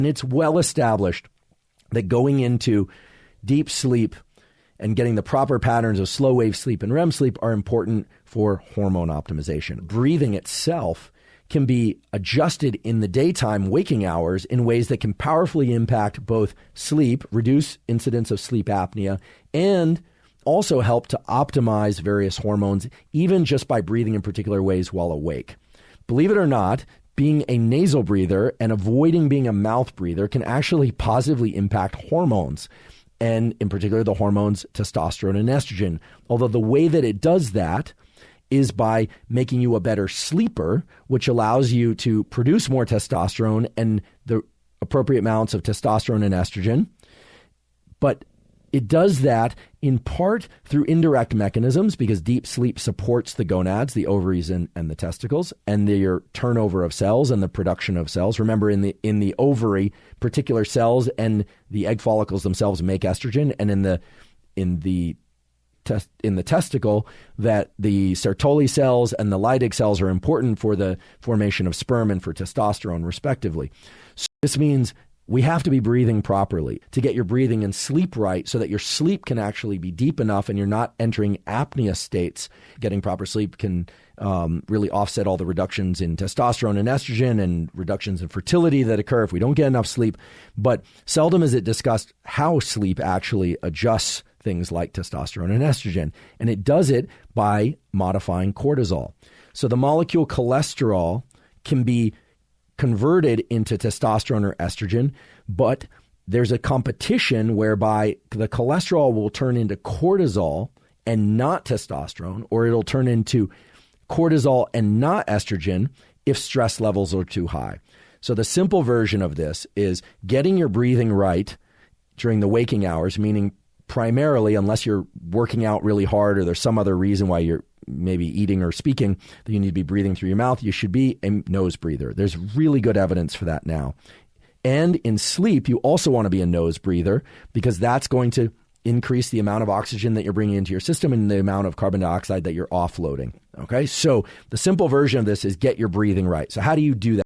And it's well established that going into deep sleep and getting the proper patterns of slow wave sleep and REM sleep are important for hormone optimization. Breathing itself can be adjusted in the daytime waking hours in ways that can powerfully impact both sleep, reduce incidence of sleep apnea, and also help to optimize various hormones, even just by breathing in particular ways while awake. Believe it or not, being a nasal breather and avoiding being a mouth breather can actually positively impact hormones, and in particular the hormones testosterone and estrogen. Although the way that it does that is by making you a better sleeper, which allows you to produce more testosterone and the appropriate amounts of testosterone and estrogen. But it does that in part through indirect mechanisms, because deep sleep supports the gonads, the ovaries and the testicles, and their turnover of cells and the production of cells. Remember, in the ovary, particular cells and the egg follicles themselves make estrogen, and in the testicle, that the Sertoli cells and the Leydig cells are important for the formation of sperm and for testosterone, respectively. So this means we have to be breathing properly to get your breathing and sleep right so that your sleep can actually be deep enough and you're not entering apnea states. Getting proper sleep can really offset all the reductions in testosterone and estrogen and reductions in fertility that occur if we don't get enough sleep. But seldom is it discussed how sleep actually adjusts things like testosterone and estrogen. And it does it by modifying cortisol. So the molecule cholesterol can be converted into testosterone or estrogen, but there's a competition whereby the cholesterol will turn into cortisol and not testosterone, or it'll turn into cortisol and not estrogen if stress levels are too high. So the simple version of this is getting your breathing right during the waking hours, meaning primarily, unless you're working out really hard or there's some other reason why you're maybe eating or speaking that you need to be breathing through your mouth, you should be a nose breather. There's really good evidence for that now. And in sleep, you also want to be a nose breather, because that's going to increase the amount of oxygen that you're bringing into your system and the amount of carbon dioxide that you're offloading. Okay, so the simple version of this is get your breathing right. So how do you do that?